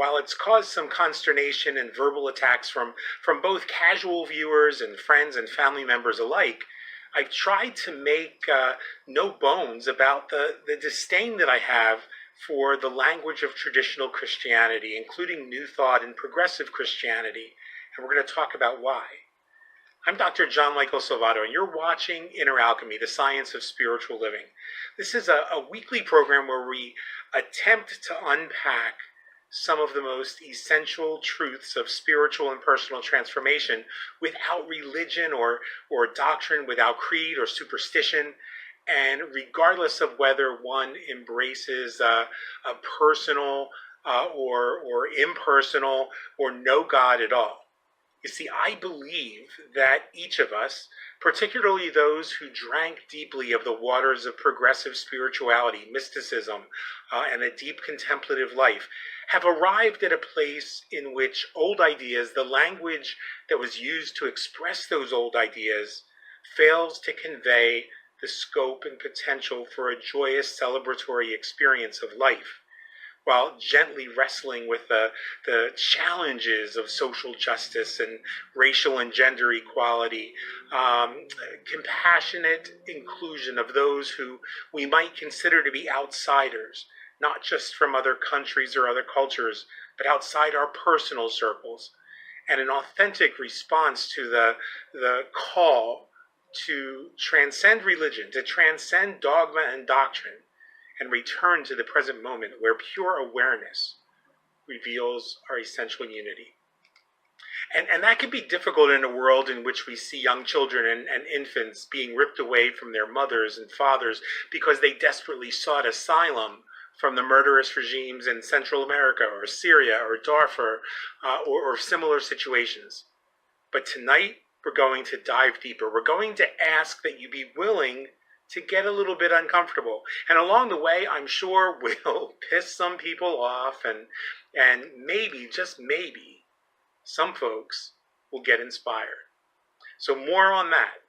while it's caused some consternation and verbal attacks from both casual viewers and friends and family members alike, I've tried to make no bones about the disdain that I have for the language of traditional Christianity, including New Thought and progressive Christianity, and we're going to talk about why. I'm Dr. John Michael Salvato, and you're watching Inner Alchemy, the Science of Spiritual Living. This is a weekly program where we attempt to unpack some of the most essential truths of spiritual and personal transformation without religion or doctrine, without creed or superstition, and regardless of whether one embraces a personal or impersonal or no God at all. You see, I believe that each of us, particularly those who drank deeply of the waters of progressive spirituality, mysticism, and a deep contemplative life, have arrived at a place in which old ideas, the language that was used to express those old ideas, fails to convey the scope and potential for a joyous celebratory experience of life, while gently wrestling with the challenges of social justice and racial and gender equality, compassionate inclusion of those who we might consider to be outsiders, not just from other countries or other cultures, but outside our personal circles, and an authentic response to the call to transcend religion, to transcend dogma and doctrine, and return to the present moment where pure awareness reveals our essential unity. And that can be difficult in a world in which we see young children and infants being ripped away from their mothers and fathers because they desperately sought asylum from the murderous regimes in Central America or Syria or Darfur or similar situations. But tonight, we're going to dive deeper. We're going to ask that you be willing to get a little bit uncomfortable. And along the way, I'm sure we'll piss some people off and maybe, just maybe, some folks will get inspired. So more on that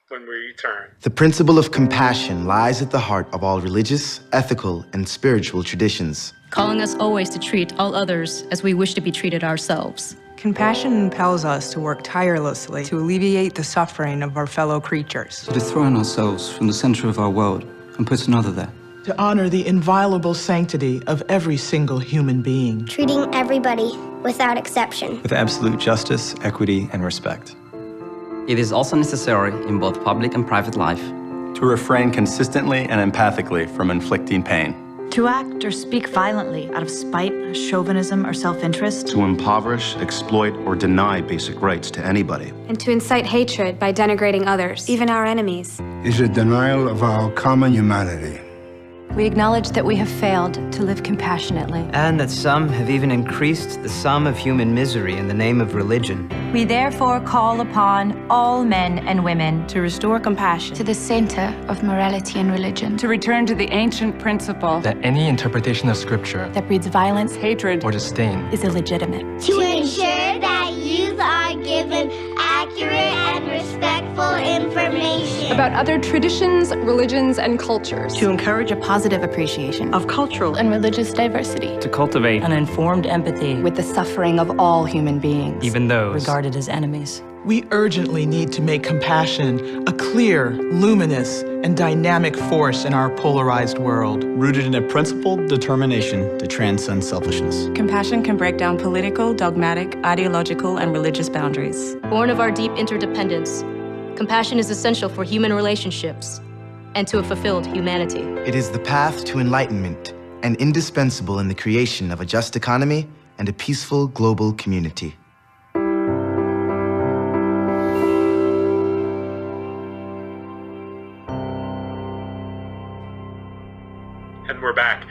when we return. The principle of compassion lies at the heart of all religious, ethical, and spiritual traditions, calling us always to treat all others as we wish to be treated ourselves. Compassion impels us to work tirelessly to alleviate the suffering of our fellow creatures. To dethrone ourselves from the center of our world and put another there. To honor the inviolable sanctity of every single human being. Treating everybody without exception. With absolute justice, equity, and respect. It is also necessary in both public and private life. To refrain consistently and empathically from inflicting pain. To act or speak violently out of spite, chauvinism, or self-interest. To impoverish, exploit, or deny basic rights to anybody. And to incite hatred by denigrating others, even our enemies. Is a denial of our common humanity. We acknowledge that we have failed to live compassionately. And that some have even increased the sum of human misery in the name of religion. We therefore call upon all men and women to restore compassion to the center of morality and religion. To return to the ancient principle that any interpretation of Scripture that breeds violence, hatred, or disdain is illegitimate. To ensure that youth are given accurate and respectful information about other traditions, religions, and cultures. To encourage a positive appreciation of cultural and religious diversity. To cultivate an informed empathy with the suffering of all human beings, even those regarded as enemies. We urgently need to make compassion a clear, luminous, and dynamic force in our polarized world. Rooted in a principled determination to transcend selfishness. Compassion can break down political, dogmatic, ideological, and religious boundaries. Born of our deep interdependence, compassion is essential for human relationships and to a fulfilled humanity. It is the path to enlightenment and indispensable in the creation of a just economy and a peaceful global community. And we're back.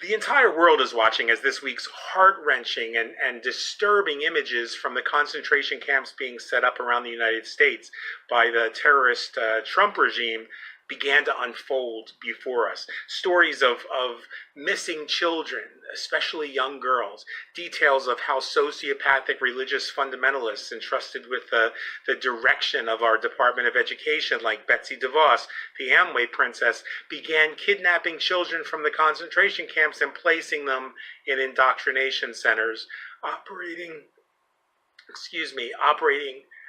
The entire world is watching as this week's heart-wrenching and disturbing images from the concentration camps being set up around the United States by the terrorist Trump regime began to unfold before us. Stories of missing children, especially young girls. Details of how sociopathic religious fundamentalists entrusted with the direction of our Department of Education, like Betsy DeVos, the Amway princess, began kidnapping children from the concentration camps and placing them in indoctrination centers, operating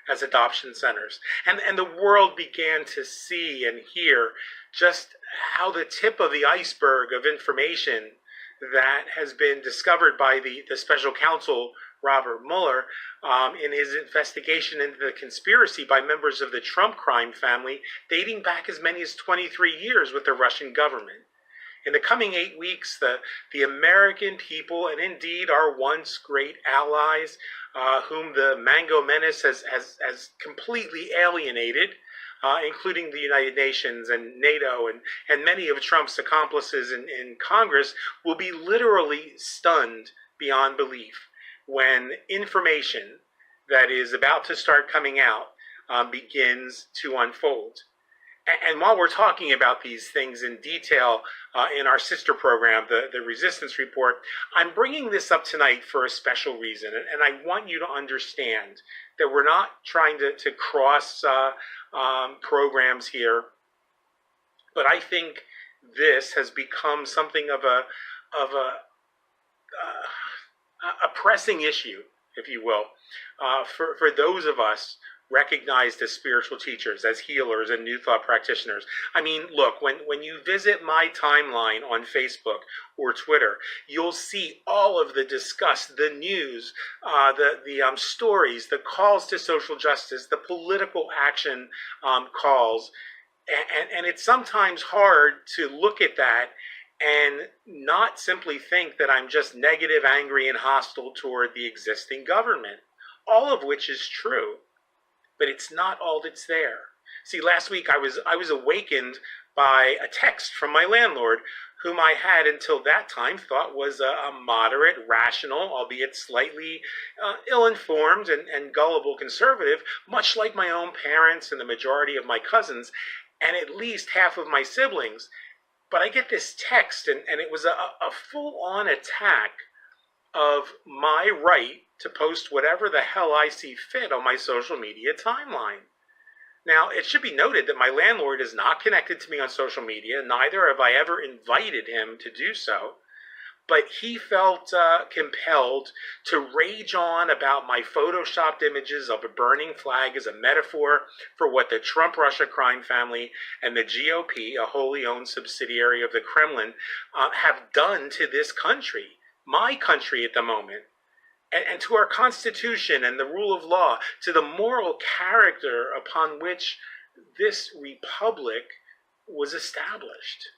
as adoption centers. And the world began to see and hear just how the tip of the iceberg of information that has been discovered by the special counsel, Robert Mueller, in his investigation into the conspiracy by members of the Trump crime family, dating back as many as 23 years with the Russian government. In the coming 8 weeks, the American people, and indeed our once great allies, whom the Mango Menace has completely alienated, including the United Nations and NATO and many of Trump's accomplices in Congress, will be literally stunned beyond belief when information that is about to start coming out begins to unfold. And while we're talking about these things in detail in our sister program, the Resistance Report, I'm bringing this up tonight for a special reason. And I want you to understand that we're not trying to cross programs here. But I think this has become something of a pressing issue, if you will, for those of us recognized as spiritual teachers, as healers and New Thought practitioners. I mean, look, when you visit my timeline on Facebook or Twitter, you'll see all of the discuss, the news, the stories, the calls to social justice, the political action calls. And it's sometimes hard to look at that and not simply think that I'm just negative, angry, and hostile toward the existing government, all of which is true. But it's not all that's there. See, last week I was awakened by a text from my landlord, whom I had until that time thought was a moderate, rational, albeit slightly ill-informed and gullible conservative, much like my own parents and the majority of my cousins, and at least half of my siblings. But I get this text, and it was a full-on attack of my right to post whatever the hell I see fit on my social media timeline. Now, it should be noted that my landlord is not connected to me on social media, neither have I ever invited him to do so, but he felt compelled to rage on about my photoshopped images of a burning flag as a metaphor for what the Trump-Russia crime family and the GOP, a wholly owned subsidiary of the Kremlin, have done to this country, my country at the moment, and to our Constitution and the rule of law, to the moral character upon which this republic was established.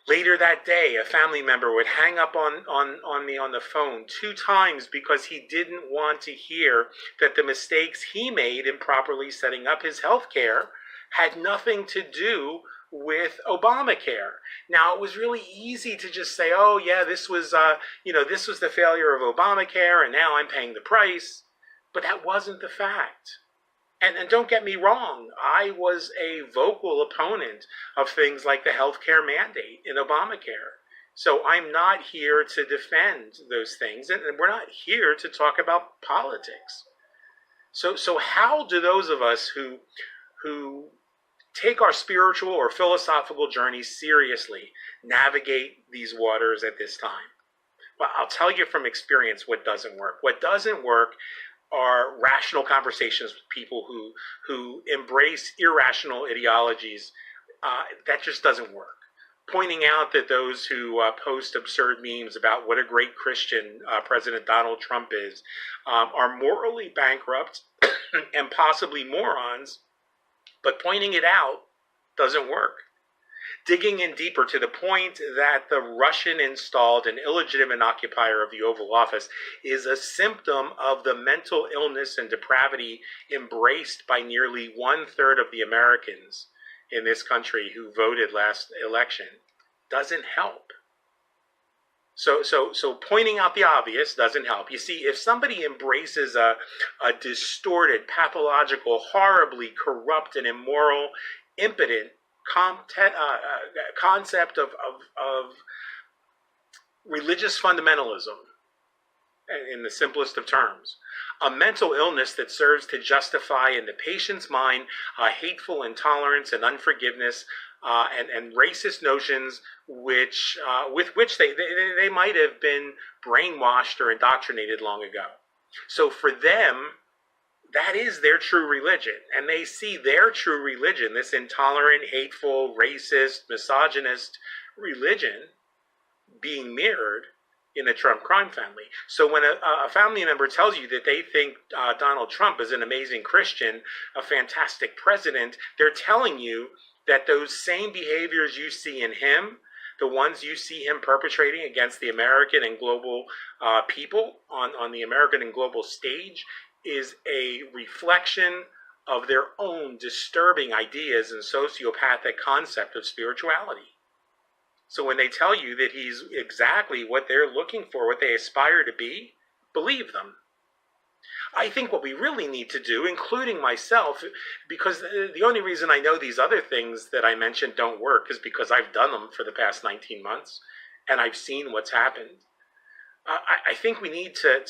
Later that day, a family member would hang up on me on the phone 2 times because he didn't want to hear that the mistakes he made in properly setting up his health care had nothing to do with Obamacare. Now, it was really easy to just say, oh yeah, this was the failure of Obamacare and now I'm paying the price. But that wasn't the fact. And don't get me wrong, I was a vocal opponent of things like the healthcare mandate in Obamacare. So I'm not here to defend those things, and we're not here to talk about politics. So how do those of us who take our spiritual or philosophical journey seriously navigate these waters at this time? Well, I'll tell you from experience what doesn't work. What doesn't work are rational conversations with people who embrace irrational ideologies. That just doesn't work. Pointing out that those who post absurd memes about what a great Christian President Donald Trump is are morally bankrupt and possibly morons, but pointing it out doesn't work. Digging in deeper to the point that the Russian-installed and illegitimate occupier of the Oval Office is a symptom of the mental illness and depravity embraced by nearly 1/3 of the Americans in this country who voted last election doesn't help. So pointing out the obvious doesn't help. You see, if somebody embraces a distorted, pathological, horribly corrupt and immoral impotent concept of religious fundamentalism, in the simplest of terms, a mental illness that serves to justify in the patient's mind hateful intolerance and unforgiveness and racist notions with which they might have been brainwashed or indoctrinated long ago. So for them, that is their true religion, and they see their true religion, this intolerant, hateful, racist, misogynist religion, being mirrored in the Trump crime family. So when a family member tells you that they think Donald Trump is an amazing Christian, a fantastic president, they're telling you that those same behaviors you see in him, the ones you see him perpetrating against the American and global people on the American and global stage, is a reflection of their own disturbing ideas and sociopathic concept of spirituality. So when they tell you that he's exactly what they're looking for, what they aspire to be, believe them. I think what we really need to do, including myself, because the only reason I know these other things that I mentioned don't work is because I've done them for the past 19 months and I've seen what's happened. I think we need to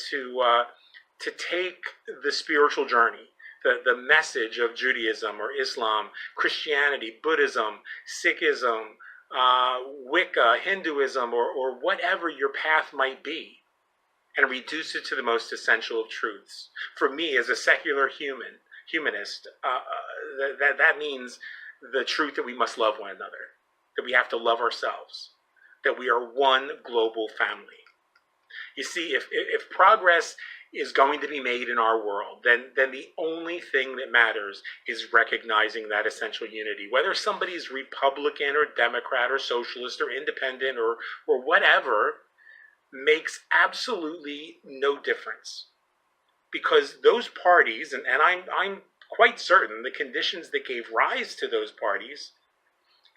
take the spiritual journey, the message of Judaism or Islam, Christianity, Buddhism, Sikhism, Wicca, Hinduism, or whatever your path might be, and reduce it to the most essential of truths. For me, as a secular humanist, that means the truth that we must love one another, that we have to love ourselves, that we are one global family. You see, if progress is going to be made in our world, then the only thing that matters is recognizing that essential unity. Whether somebody's Republican or Democrat or socialist or independent or whatever makes absolutely no difference. Because those parties, and I'm quite certain the conditions that gave rise to those parties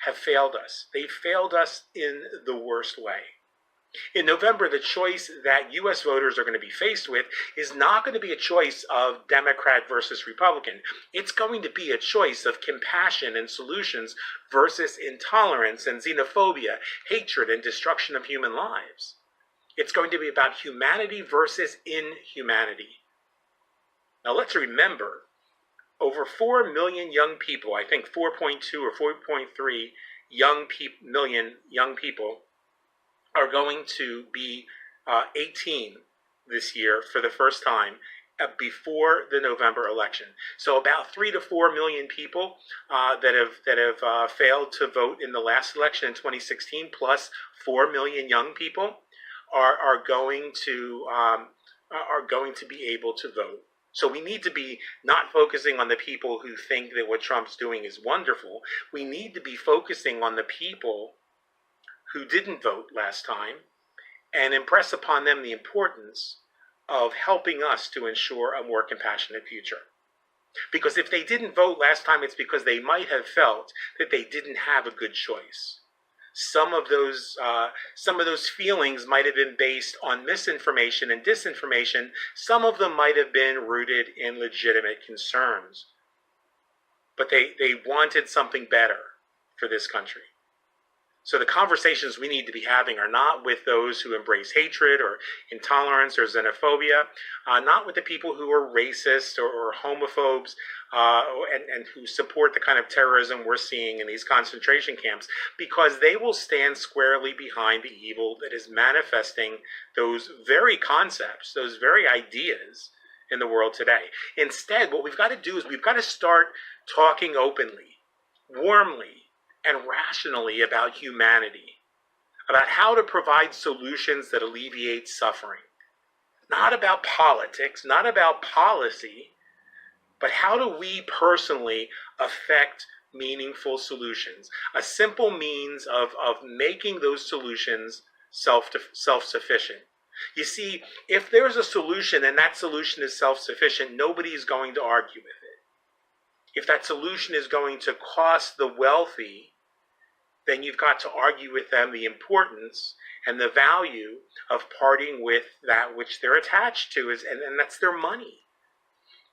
have failed us. They failed us in the worst way. In November, the choice that U.S. voters are going to be faced with is not going to be a choice of Democrat versus Republican. It's going to be a choice of compassion and solutions versus intolerance and xenophobia, hatred, and destruction of human lives. It's going to be about humanity versus inhumanity. Now let's remember, over 4 million young people, I think 4.2 or 4.3 million young people, are going to be 18 this year for the first time before the November election. So about 3 to 4 million people that have failed to vote in the last election in 2016, plus 4 million young people are going to be able to vote. So we need to be not focusing on the people who think that what Trump's doing is wonderful. We need to be focusing on the people who didn't vote last time and impress upon them the importance of helping us to ensure a more compassionate future. Because if they didn't vote last time, it's because they might have felt that they didn't have a good choice. Some of those feelings might have been based on misinformation and disinformation. Some of them might have been rooted in legitimate concerns. But they wanted something better for this country. So the conversations we need to be having are not with those who embrace hatred or intolerance or xenophobia, not with the people who are racist or homophobes and who support the kind of terrorism we're seeing in these concentration camps, because they will stand squarely behind the evil that is manifesting those very concepts, those very ideas in the world today. Instead, what we've got to do is we've got to start talking openly, warmly, and rationally about humanity, about how to provide solutions that alleviate suffering. Not about politics, not about policy, but how do we personally affect meaningful solutions? A simple means of making those solutions self-sufficient. You see, if there's a solution and that solution is self-sufficient, nobody's going to argue with it. If that solution is going to cost the wealthy, then you've got to argue with them the importance and the value of parting with that which they're attached to, and that's their money.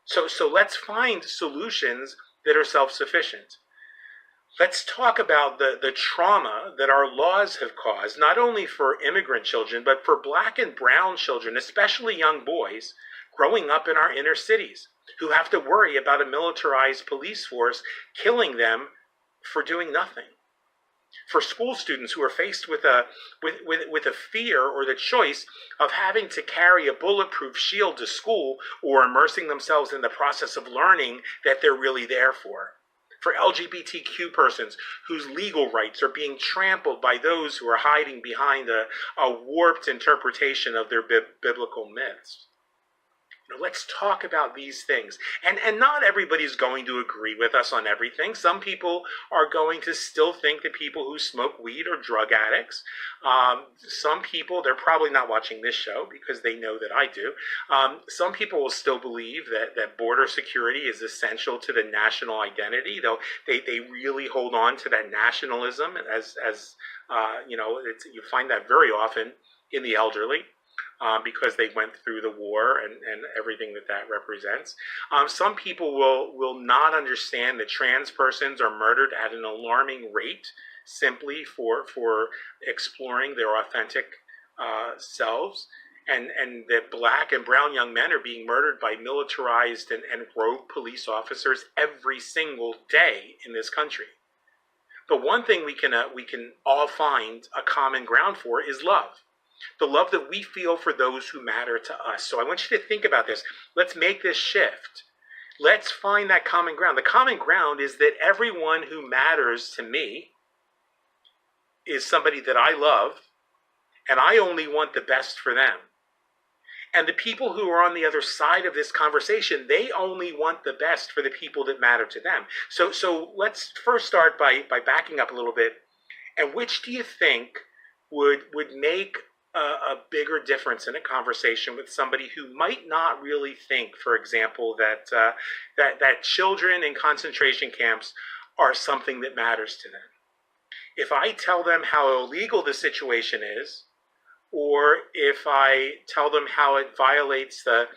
So let's find solutions that are self-sufficient. Let's talk about the trauma that our laws have caused, not only for immigrant children, but for black and brown children, especially young boys, growing up in our inner cities, who have to worry about a militarized police force killing them for doing nothing. For school students who are faced with a fear or the choice of having to carry a bulletproof shield to school or immersing themselves in the process of learning that they're really there for. For LGBTQ persons whose legal rights are being trampled by those who are hiding behind a warped interpretation of their biblical myths. Let's talk about these things. And not everybody's going to agree with us on everything. Some people are going to still think that people who smoke weed are drug addicts. Some people, they're probably not watching this show because they know that I do. Some people will still believe that border security is essential to the national identity, though they really hold on to that nationalism as you find that very often in the elderly. Because they went through the war and everything that represents. Some people will not understand that trans persons are murdered at an alarming rate simply for exploring their authentic selves, and that black and brown young men are being murdered by militarized and rogue police officers every single day in this country. But one thing we can all find a common ground for is love. The love that we feel for those who matter to us. So I want you to think about this. Let's make this shift. Let's find that common ground. The common ground is that everyone who matters to me is somebody that I love, and I only want the best for them. And the people who are on the other side of this conversation, they only want the best for the people that matter to them. So let's first start by backing up a little bit. And which do you think would make a bigger difference in a conversation with somebody who might not really think, for example, that children in concentration camps are something that matters to them? If I tell them how illegal the situation is, or if I tell them how it violates the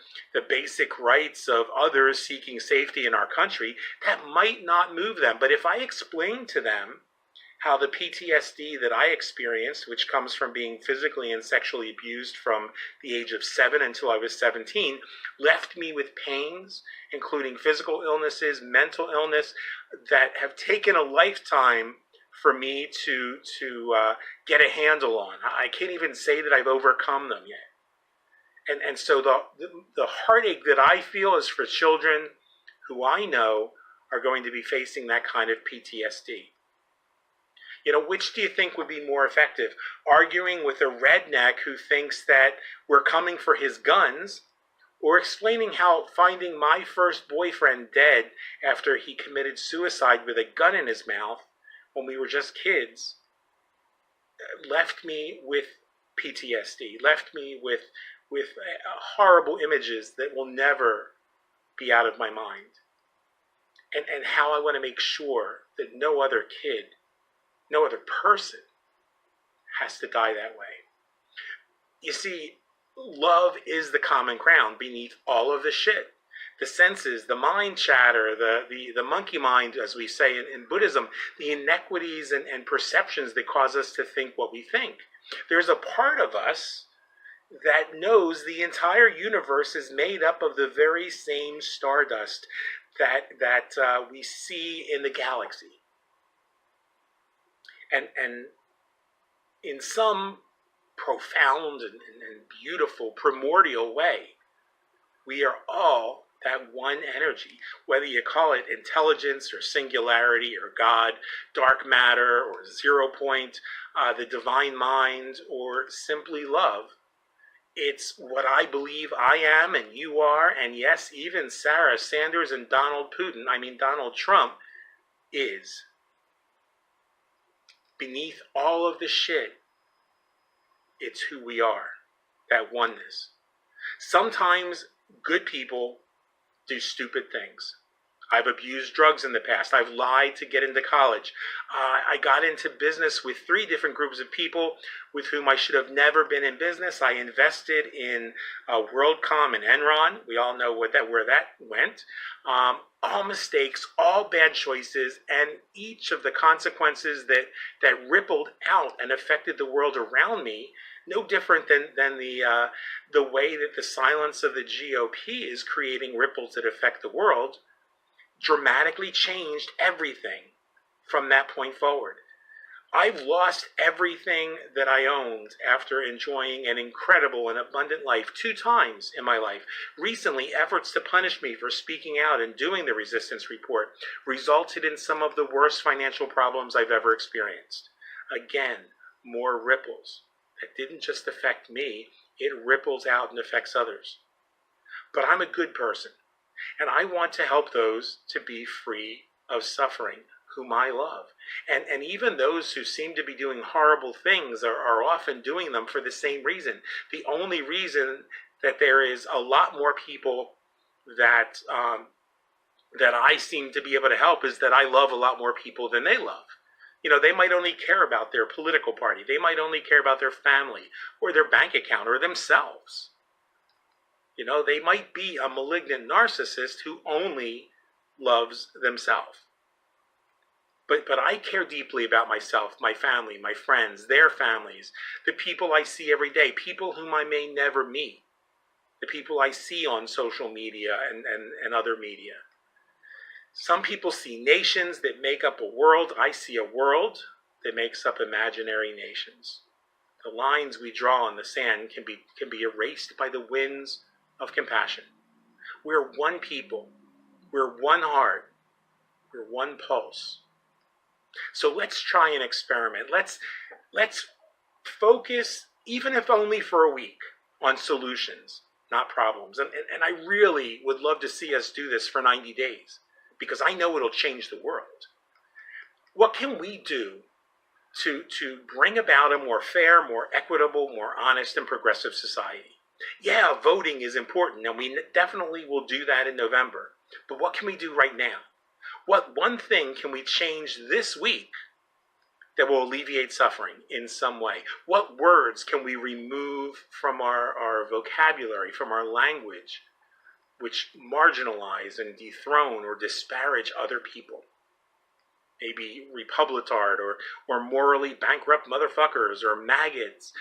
basic rights of others seeking safety in our country, that might not move them. But if I explain to them how the PTSD that I experienced, which comes from being physically and sexually abused from the age of 7 until I was 17, left me with pains, including physical illnesses, mental illness, that have taken a lifetime for me to get a handle on. I can't even say that I've overcome them yet. And so the heartache that I feel is for children who I know are going to be facing that kind of PTSD. Which do you think would be more effective? Arguing with a redneck who thinks that we're coming for his guns, or explaining how finding my first boyfriend dead after he committed suicide with a gun in his mouth when we were just kids left me with PTSD, left me with horrible images that will never be out of my mind. And how I want to make sure that no other kid, no other person has to die that way. You see, love is the common ground beneath all of the shit. The senses, the mind chatter, the monkey mind, as we say in Buddhism, the inequities and perceptions that cause us to think what we think. There's a part of us that knows the entire universe is made up of the very same stardust that we see in the galaxy. And in some profound and beautiful primordial way, we are all that one energy, whether you call it intelligence or singularity or God, dark matter or 0 point, the divine mind, or simply love. It's what I believe I am and you are, and yes, even Sarah Sanders and Donald Trump is. Beneath all of the shit, it's who we are, that oneness. Sometimes good people do stupid things. I've abused drugs in the past. I've lied to get into college. I got into business with 3 different groups of people with whom I should have never been in business. I invested in WorldCom and Enron. We all know where that went. All mistakes, all bad choices, and each of the consequences that rippled out and affected the world around me, no different than the way that the silence of the GOP is creating ripples that affect the world, dramatically changed everything from that point forward. I've lost everything that I owned after enjoying an incredible and abundant life 2 times in my life. Recently, efforts to punish me for speaking out and doing the resistance report resulted in some of the worst financial problems I've ever experienced. Again, more ripples. That didn't just affect me, it ripples out and affects others. But I'm a good person, and I want to help those to be free of suffering whom I love. And even those who seem to be doing horrible things are often doing them for the same reason. The only reason that there is a lot more people that I seem to be able to help is that I love a lot more people than they love. You know, they might only care about their political party. They might only care about their family or their bank account or themselves. You know, they might be a malignant narcissist who only loves themselves. But I care deeply about myself, my family, my friends, their families, the people I see every day, people whom I may never meet, the people I see on social media and other media. Some people see nations that make up a world. I see a world that makes up imaginary nations. The lines we draw in the sand can be erased by the winds of compassion. We're one people. We're one heart. We're one pulse. So let's try an experiment. Let's focus, even if only for a week, on solutions, not problems. And I really would love to see us do this for 90 days, because I know it'll change the world. What can we do to bring about a more fair, more equitable, more honest, and progressive society? Yeah, voting is important, and we definitely will do that in November. But what can we do right now? What one thing can we change this week that will alleviate suffering in some way? What words can we remove from our vocabulary, from our language, which marginalize and dethrone or disparage other people? Maybe republicard or morally bankrupt motherfuckers or maggots.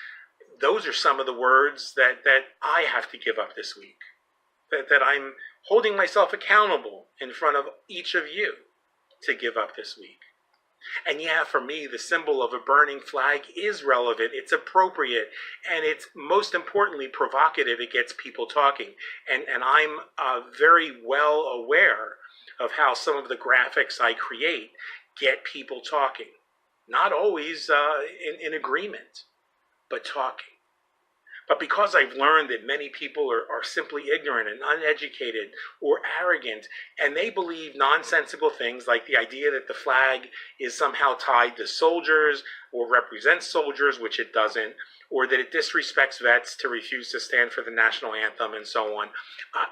Those are some of the words that I have to give up this week. That I'm holding myself accountable in front of each of you to give up this week. And yeah, for me, the symbol of a burning flag is relevant, it's appropriate, and it's most importantly provocative. It gets people talking. And I'm very well aware of how some of the graphics I create get people talking. Not always in agreement, but talking. But because I've learned that many people are simply ignorant and uneducated or arrogant, and they believe nonsensical things like the idea that the flag is somehow tied to soldiers or represents soldiers, which it doesn't, or that it disrespects vets to refuse to stand for the national anthem and so on,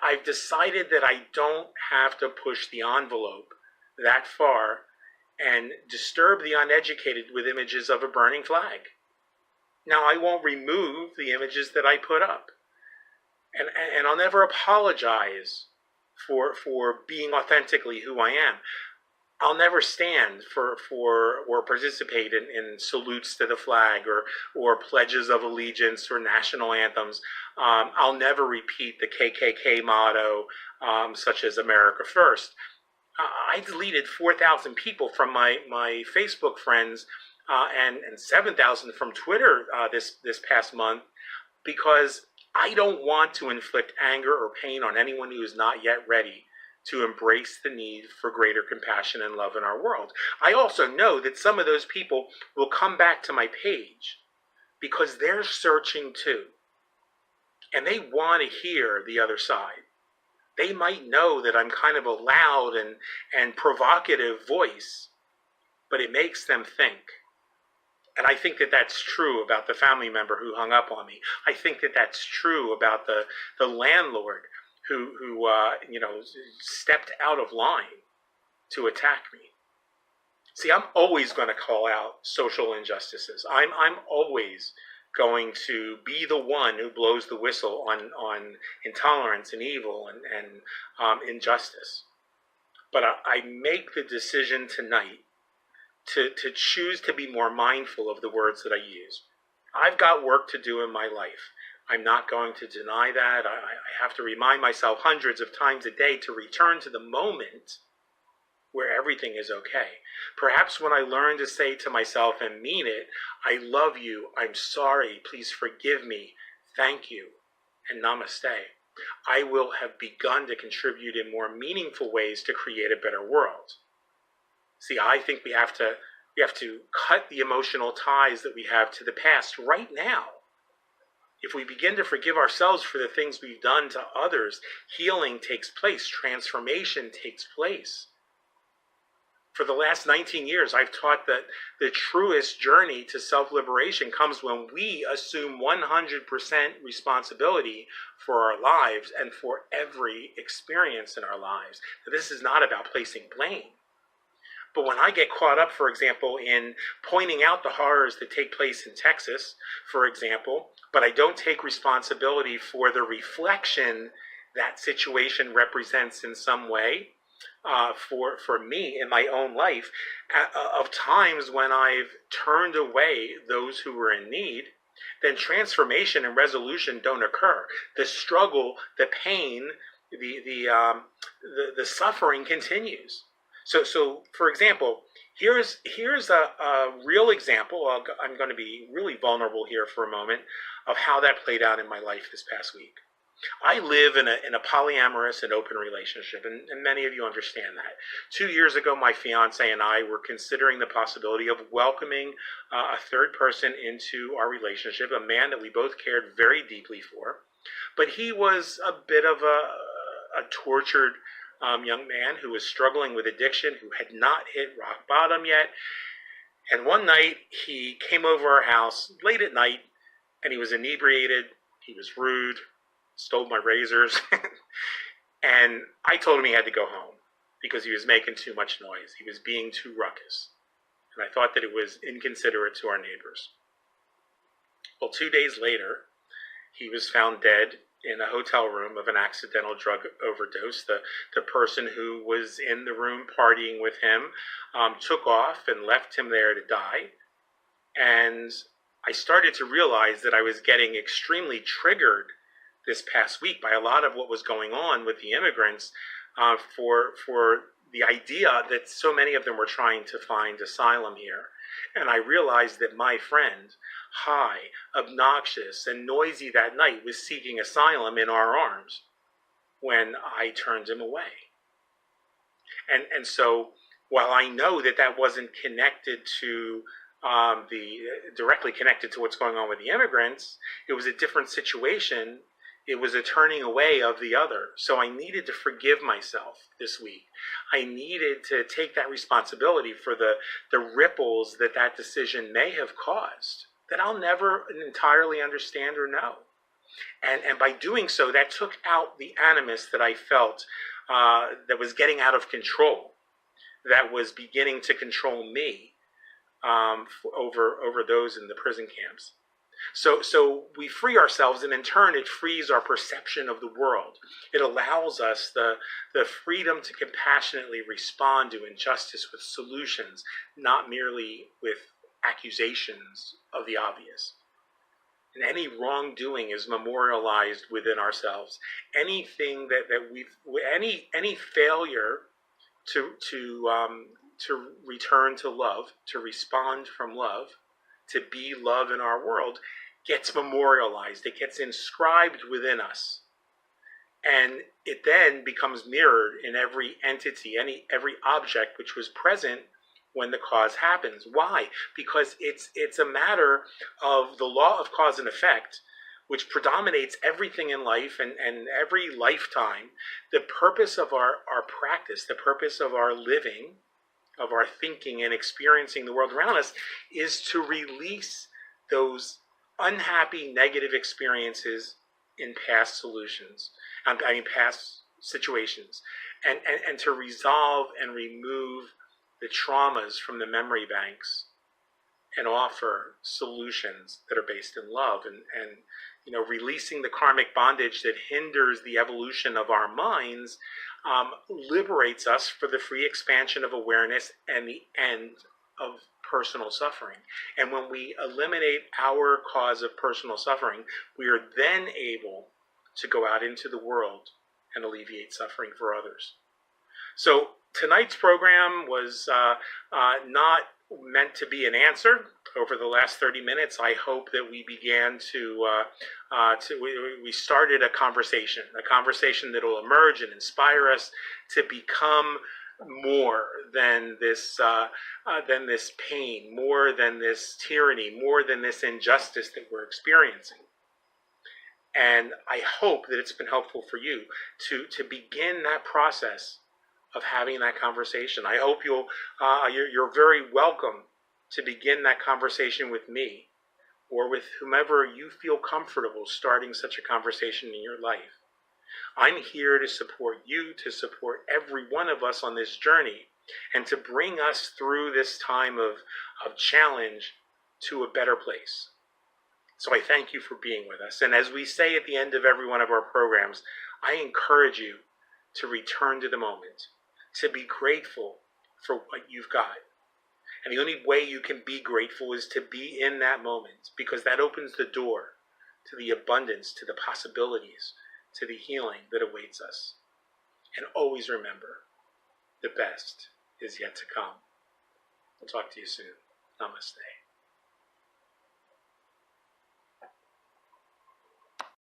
I've decided that I don't have to push the envelope that far and disturb the uneducated with images of a burning flag. Now, I won't remove the images that I put up. And I'll never apologize for being authentically who I am. I'll never stand for or participate in salutes to the flag or pledges of allegiance or national anthems. I'll never repeat the KKK motto, such as America First. I deleted 4,000 people from my Facebook friends and 7,000 from Twitter this past month, because I don't want to inflict anger or pain on anyone who is not yet ready to embrace the need for greater compassion and love in our world. I also know that some of those people will come back to my page because they're searching too, and they want to hear the other side. They might know that I'm kind of a loud and provocative voice, but it makes them think. And I think that that's true about the family member who hung up on me. I think that that's true about the landlord who stepped out of line to attack me. See, I'm always going to call out social injustices. I'm always going to be the one who blows the whistle on intolerance and evil and injustice. But I make the decision tonight to choose to be more mindful of the words that I use. I've got work to do in my life. I'm not going to deny that. I have to remind myself hundreds of times a day to return to the moment where everything is okay. Perhaps when I learn to say to myself and mean it, I love you, I'm sorry, please forgive me, thank you, and namaste, I will have begun to contribute in more meaningful ways to create a better world. See, I think we have to cut the emotional ties that we have to the past right now. If we begin to forgive ourselves for the things we've done to others, healing takes place, transformation takes place. For the last 19 years, I've taught that the truest journey to self-liberation comes when we assume 100% responsibility for our lives and for every experience in our lives. This is not about placing blame. But when I get caught up, for example, in pointing out the horrors that take place in Texas, for example, but I don't take responsibility for the reflection that situation represents in some way, for me in my own life, of times when I've turned away those who were in need, then transformation and resolution don't occur. The struggle, the pain, the suffering continues. So for example, here's a real example. I'm going to be really vulnerable here for a moment of how that played out in my life this past week. I live in a polyamorous and open relationship, and many of you understand that. 2 years ago, my fiance and I were considering the possibility of welcoming a third person into our relationship, a man that we both cared very deeply for. But he was a bit of a tortured young man who was struggling with addiction, who had not hit rock bottom yet. And one night, he came over our house late at night, and he was inebriated, he was rude, stole my razors, and I told him he had to go home because he was making too much noise. He was being too ruckus, and I thought that it was inconsiderate to our neighbors. Well, 2 days later, he was found dead in a hotel room of an accidental drug overdose. The person who was in the room partying with him took off and left him there to die. And I started to realize that I was getting extremely triggered this past week by a lot of what was going on with the immigrants, for the idea that so many of them were trying to find asylum here. And I realized that my friend, high, obnoxious, and noisy that night, was seeking asylum in our arms when I turned him away. And so while I know that that wasn't connected to directly connected to what's going on with the immigrants, it was a different situation. It was a turning away of the other. So I needed to forgive myself this week. I needed to take that responsibility for the ripples that that decision may have caused, that I'll never entirely understand or know. And by doing so, that took out the animus that I felt that was getting out of control, that was beginning to control me over those in the prison camps. So we free ourselves, and in turn it frees our perception of the world. It allows us the freedom to compassionately respond to injustice with solutions, not merely with accusations of the obvious. And any wrongdoing is memorialized within ourselves. Anything any failure to return to love, to respond from love, to be love in our world, gets memorialized. It gets inscribed within us. And it then becomes mirrored in every entity, every object which was present when the cause happens. Why? Because it's a matter of the law of cause and effect, which predominates everything in life and every lifetime. The purpose of our practice, the purpose of our living, of our thinking and experiencing the world around us, is to release those unhappy, negative experiences in past situations, and to resolve and remove the traumas from the memory banks and offer solutions that are based in love and releasing the karmic bondage that hinders the evolution of our minds liberates us for the free expansion of awareness and the end of personal suffering. And when we eliminate our cause of personal suffering, we are then able to go out into the world and alleviate suffering for others. So tonight's program was not meant to be an answer. Over the last 30 minutes, I hope that we began we started a conversation that will emerge and inspire us to become more than this pain, more than this tyranny, more than this injustice that we're experiencing. And I hope that it's been helpful for you to begin that process of having that conversation. I hope you're very welcome to begin that conversation with me or with whomever you feel comfortable starting such a conversation in your life. I'm here to support you, to support every one of us on this journey, and to bring us through this time of challenge to a better place. So I thank you for being with us. And as we say at the end of every one of our programs, I encourage you to return to the moment, to be grateful for what you've got. And the only way you can be grateful is to be in that moment, because that opens the door to the abundance, to the possibilities, to the healing that awaits us. And always remember, the best is yet to come. I'll talk to you soon. Namaste.